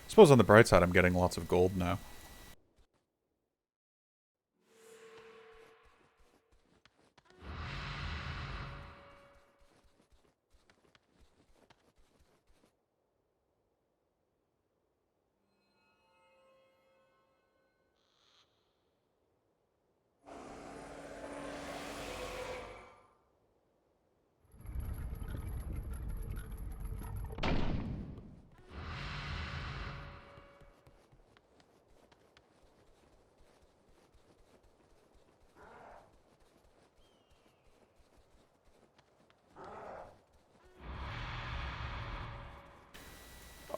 suppose on the bright side, I'm getting lots of gold now.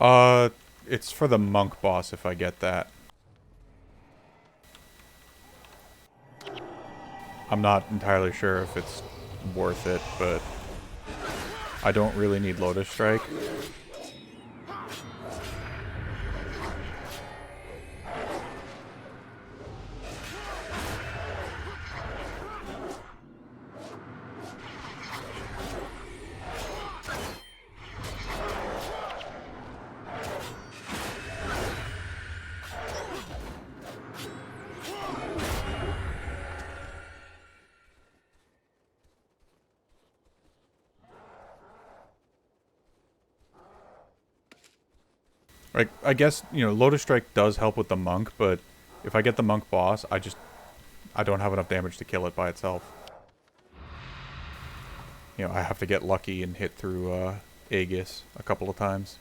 Uh, it's for the monk boss if I get that. I'm not entirely sure if it's worth it, but I don't really need Lotus Strike. Like, I guess, you know, Lotus Strike does help with the monk, but if I get the monk boss, I don't have enough damage to kill it by itself. You know, I have to get lucky and hit through, Aegis a couple of times.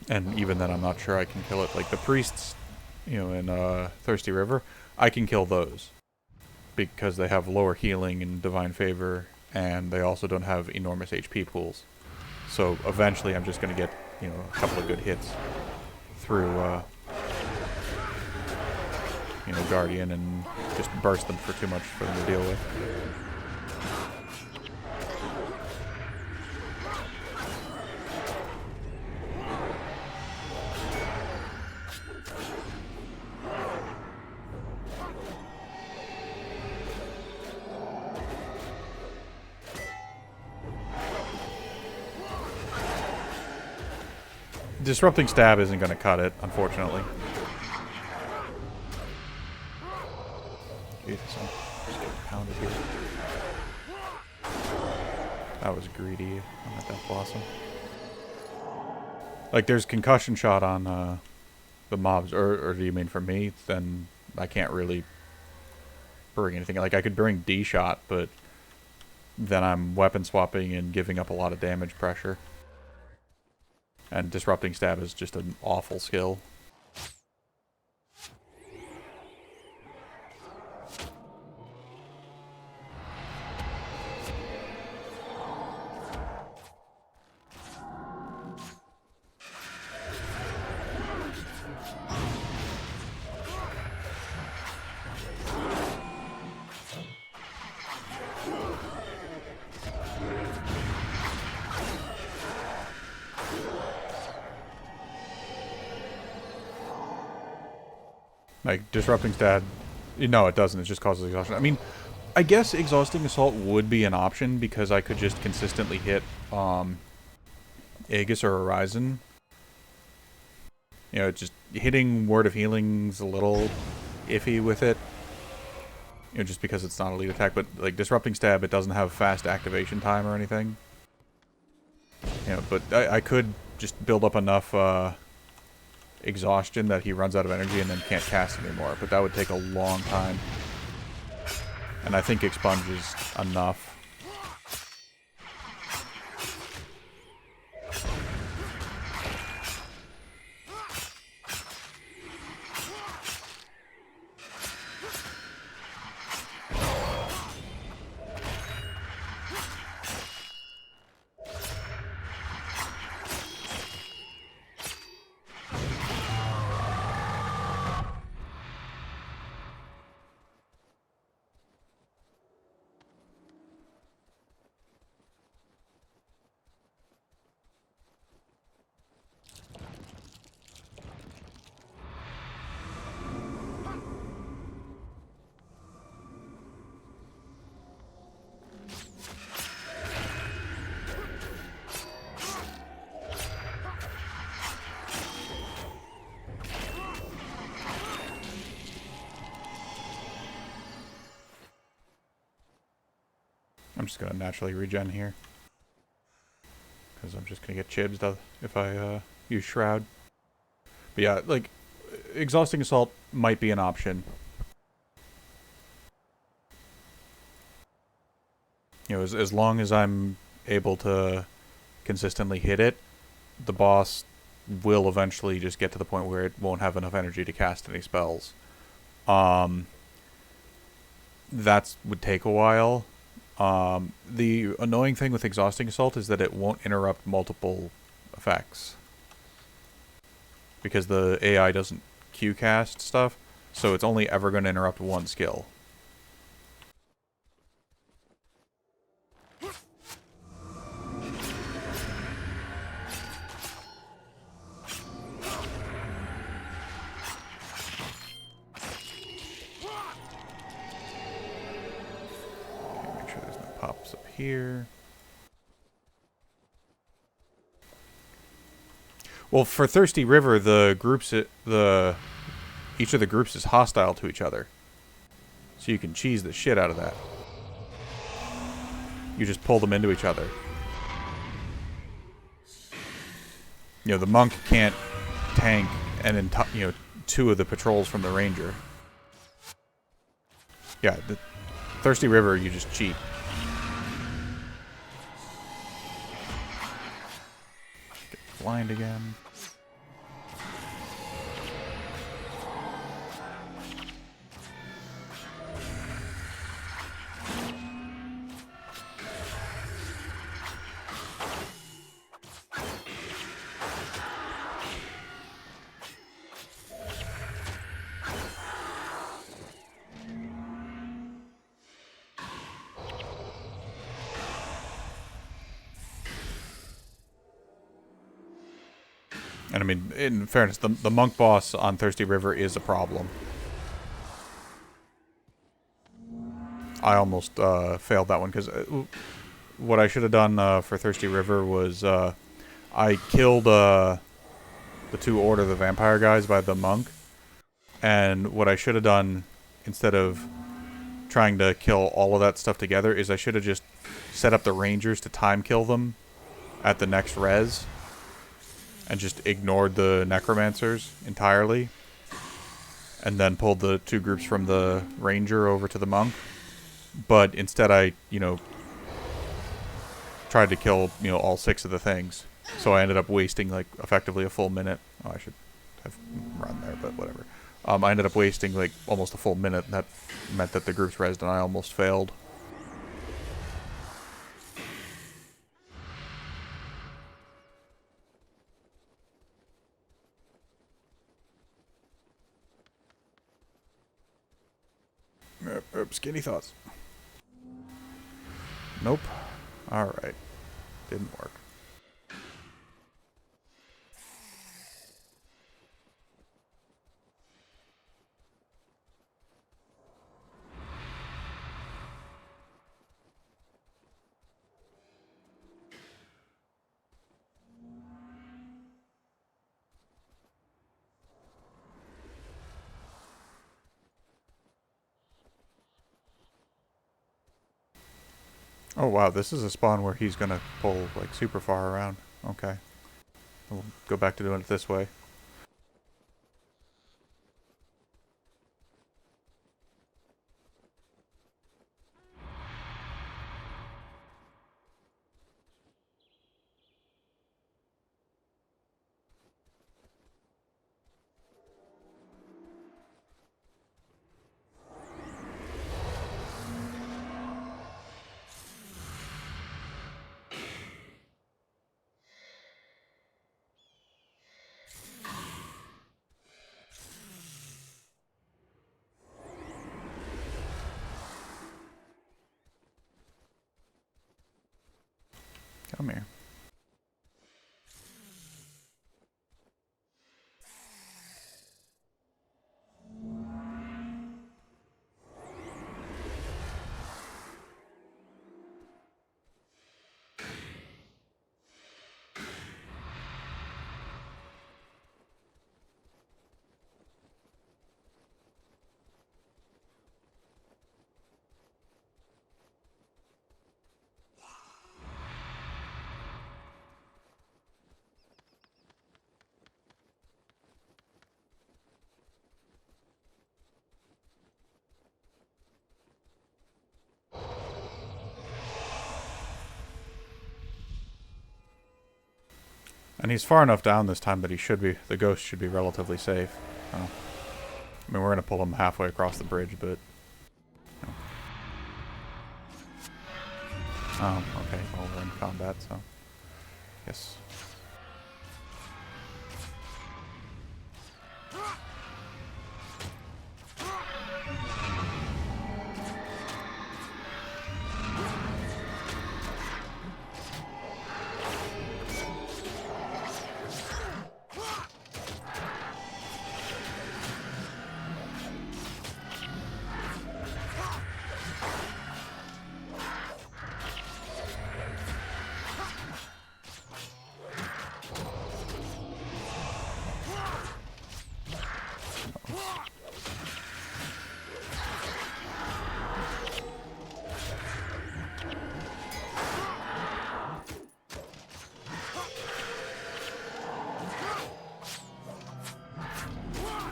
And even then, I'm not sure I can kill it. Like, the priests, you know, in, Thirsty River, I can kill those. Because they have lower healing and divine favor, and they also don't have enormous HP pools. So eventually I'm just going to get, you know, a couple of good hits through, you know, Guardian and just burst them for too much for them to deal with. Disrupting Stab isn't going to cut it, unfortunately. Jesus, I'm just getting pounded here. That was greedy on that Death Blossom. Like, there's Concussion Shot on the mobs, or do you mean for me? Then I can't really bring anything. Like, I could bring D-Shot, but then I'm weapon swapping and giving up a lot of damage pressure. And Disrupting Stab is just an awful skill. Like, Disrupting Stab... No, it doesn't. It just causes exhaustion. I mean, I guess Exhausting Assault would be an option because I could just consistently hit Aegis or Horizon. You know, just hitting Word of Healing's a little iffy with it. You know, just because it's not a lead attack. But, like, Disrupting Stab, it doesn't have fast activation time or anything. You know, but I could just build up enough exhaustion that he runs out of energy and then can't cast anymore. But that would take a long time. And I think Expunge is enough. I'm just gonna naturally regen here. Because I'm just gonna get chibs if I use Shroud. But yeah, like, Exhausting Assault might be an option. You know, as long as I'm able to consistently hit it, the boss will eventually just get to the point where it won't have enough energy to cast any spells. That would take a while. The annoying thing with Exhausting Assault is that it won't interrupt multiple effects. Because the AI doesn't Q cast stuff, so it's only ever going to interrupt one skill. Make sure there's no pops up here. Well, for Thirsty River, each of the groups is hostile to each other, so you can cheese the shit out of that. You just pull them into each other. You know, the monk can't tank two of the patrols from the ranger. Yeah, the Thirsty River, you just cheat. Get blind again. And I mean, in fairness, the monk boss on Thirsty River is a problem. I almost failed that one because what I should have done for Thirsty River was I killed the two Order of the Vampire guys by the monk. And what I should have done, instead of trying to kill all of that stuff together, is I should have just set up the Rangers to time kill them at the next res. And just ignored the Necromancers entirely. And then pulled the two groups from the Ranger over to the Monk. But instead I, tried to kill, all 6 of the things. So I ended up wasting, like, effectively a full minute. Oh, I should have run there, but whatever. I ended up wasting, like, almost a full minute. And that meant that the groups rezzed and I almost failed. Skinny thoughts. Nope. Alright. Didn't work. Oh wow, this is a spawn where he's gonna pull, like, super far around. Okay. We'll go back to doing it this way. Come here. And he's far enough down this time that the ghost should be relatively safe. Oh. I mean, we're gonna pull him halfway across the bridge, but... Oh, okay. Well, we're in combat, so... Yes.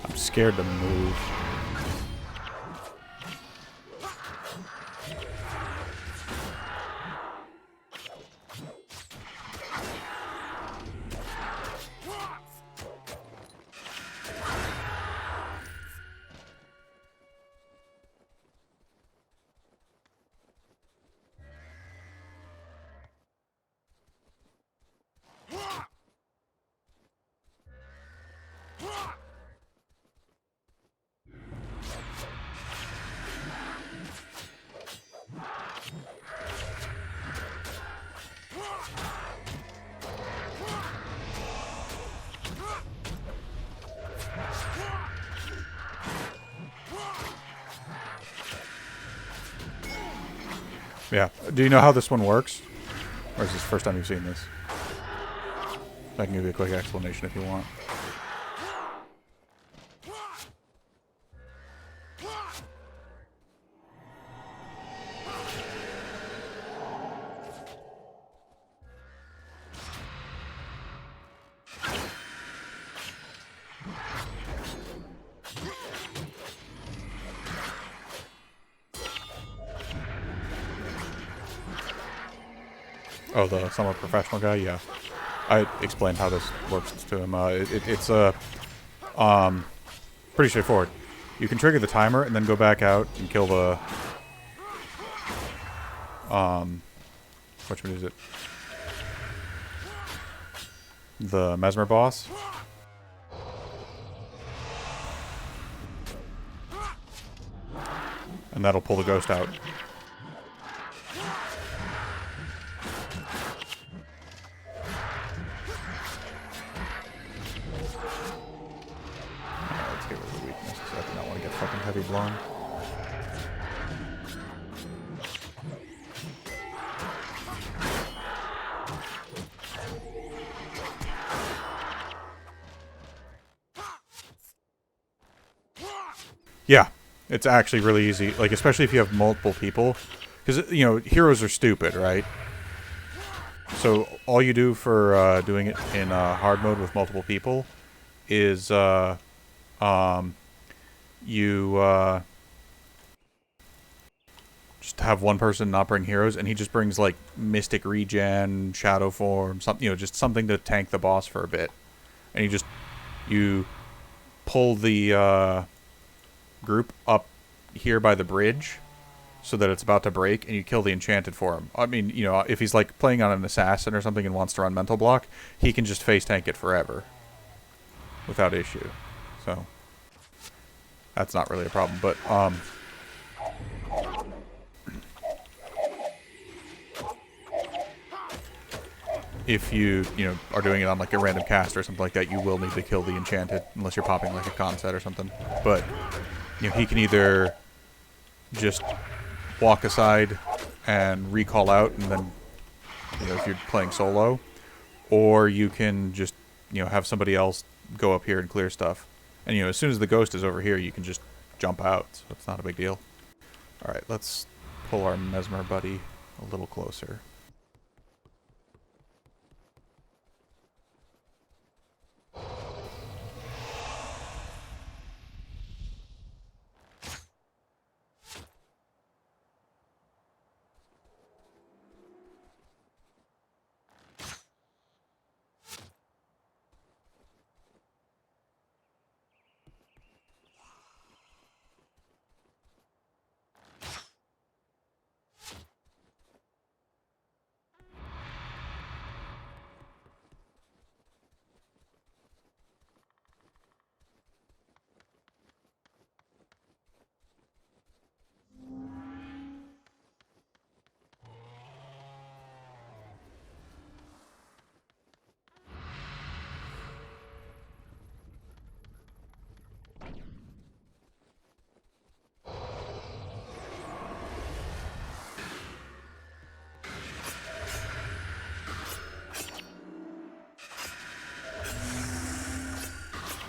I'm scared to move. Yeah. Do you know how this one works? Or is this the first time you've seen this? I can give you a quick explanation if you want. Oh, the somewhat professional guy? Yeah. I explained how this works to him. It's pretty straightforward. You can trigger the timer and then go back out and kill the... which one is it? The mesmer boss. And that'll pull the ghost out. Let's get rid of the weakness, because I do not want to get fucking heavy blown. Yeah, it's actually really easy. Like, especially if you have multiple people. Because, you know, heroes are stupid, right? So, all you do for doing it in hard mode with multiple people is you just have one person not bring heroes, and he just brings, like, Mystic Regen, Shadow Form, something, you know, just something to tank the boss for a bit. And you pull the group up here by the bridge so that it's about to break, and you kill the enchanted for him. I mean, you know, if he's like playing on an assassin or something and wants to run mental block, he can just face tank it forever without issue. So that's not really a problem. But if you know, are doing it on like a random cast or something like that, you will need to kill the enchanted unless you're popping like a con set or something. But you know, he can either just walk aside and recall out, and then, you know, if you're playing solo, or you can just, you know, have somebody else go up here and clear stuff. And, you know, as soon as the ghost is over here, you can just jump out, so it's not a big deal. Alright, let's pull our mesmer buddy a little closer.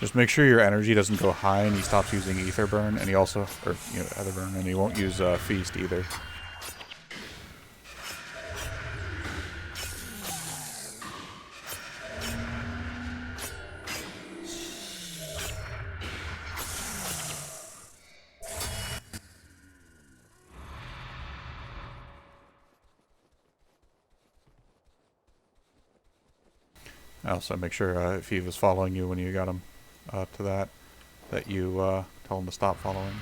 Just make sure your energy doesn't go high and he stops using Ether Burn, and he also, or, Ether Burn, and he won't use Feast either. Also, make sure if he was following you when you got him to that you tell him to stop following.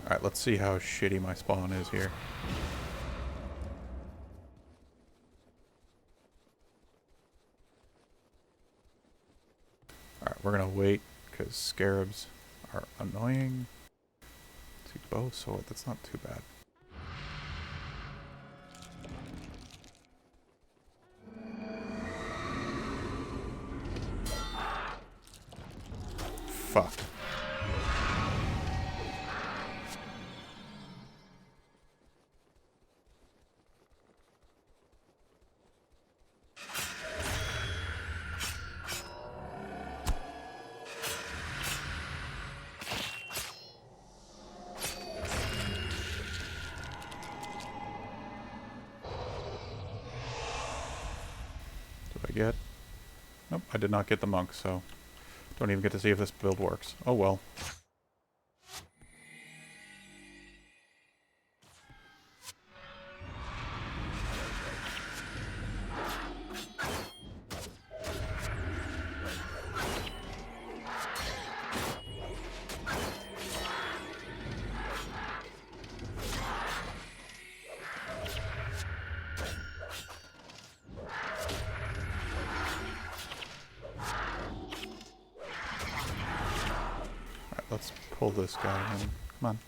Alright, let's see how shitty my spawn is here. Alright, we're gonna wait, because scarabs are annoying. See both, so that's not too bad. Fuck. Did I get? Nope, I did not get the monk, so don't even get to see if this build works. Oh well. Let's pull this guy in. Come on.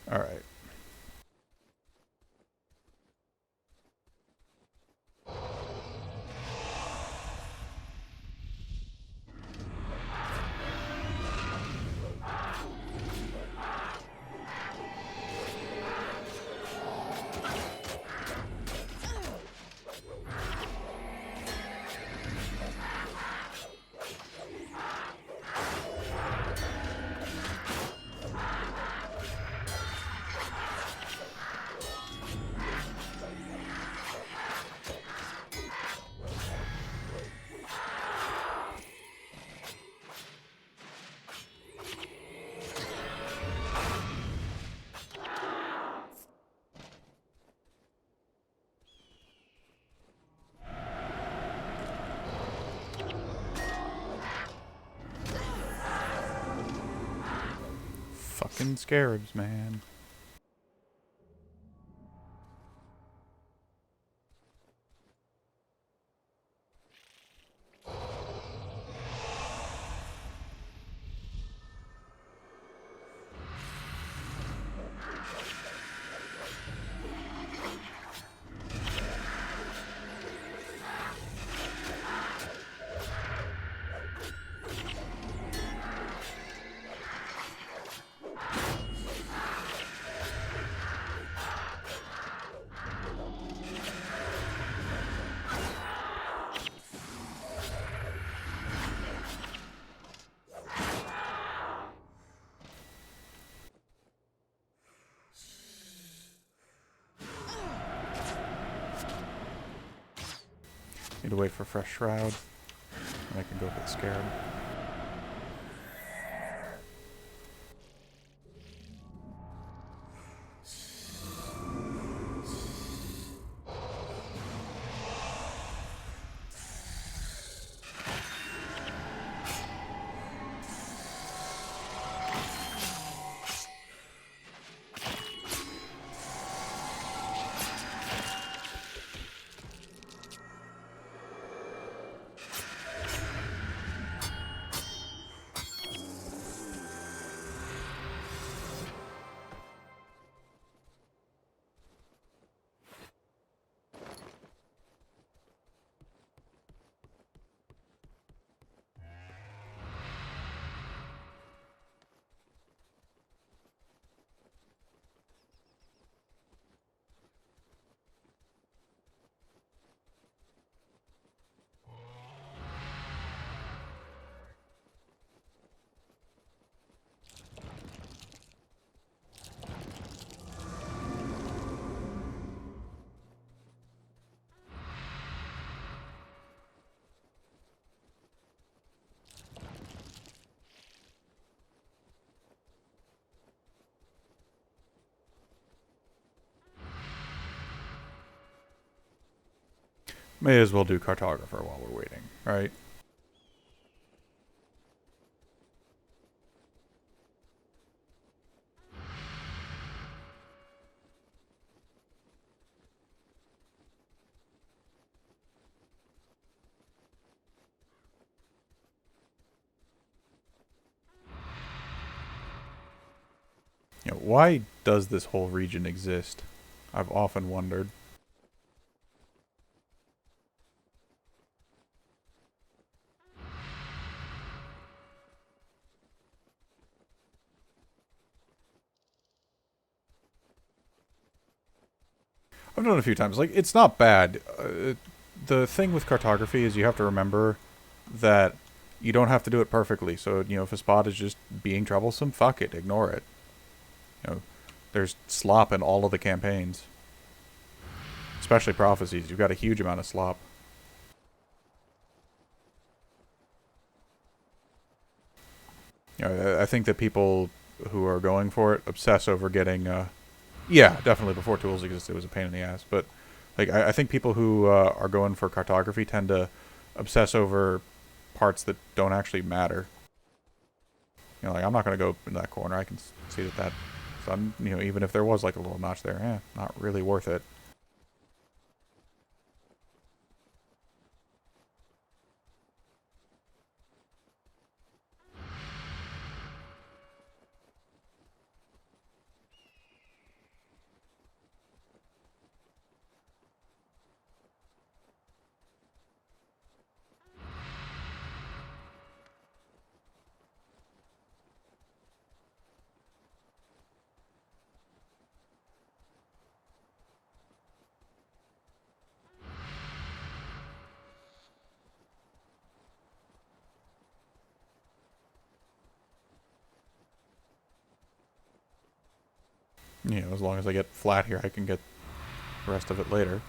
Alright. Fucking scarabs, man. Need to wait for fresh shroud. And I can go for the scarab. May as well do cartographer while we're waiting, right? Why does this whole region exist? I've often wondered. I've done it a few times. Like, it's not bad. The thing with cartography is you have to remember that you don't have to do it perfectly. So, if a spot is just being troublesome, fuck it, ignore it. There's slop in all of the campaigns. Especially Prophecies. You've got a huge amount of slop. I think that people who are going for it obsess over getting. Yeah, definitely. Before tools existed, it was a pain in the ass. But like, I think people who are going for cartography tend to obsess over parts that don't actually matter. Like, I'm not going to go in that corner. I can see that. So I'm, even if there was like a little notch there, not really worth it. As long as I get flat here, I can get the rest of it later.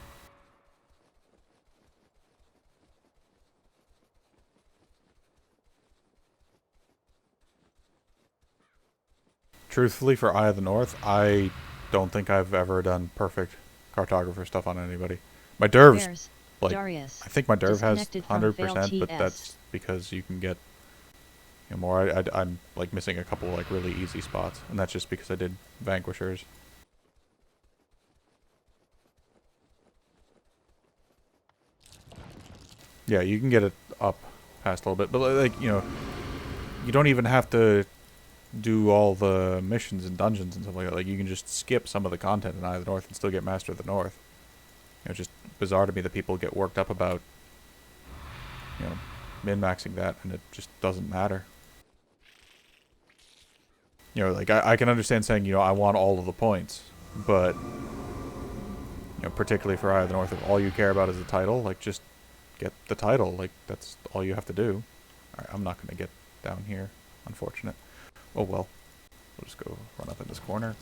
Truthfully, for Eye of the North, I don't think I've ever done perfect cartographer stuff on anybody. My Derv's, like, Darius, I think my Derv has 100%, but that's because you can get more. I'm like missing a couple like really easy spots, and that's just because I did Vanquishers. Yeah, you can get it up past a little bit, but like you don't even have to do all the missions and dungeons and stuff like that. Like, you can just skip some of the content in Eye of the North and still get Master of the North. It's just bizarre to me that people get worked up about min-maxing that, and it just doesn't matter. Like, I can understand saying, I want all of the points, but particularly for Eye of the North, if all you care about is the title, like, just get the title. Like, that's all you have to do. Alright, I'm not going to get down here. Unfortunate. Oh well. We'll just go run up in this corner.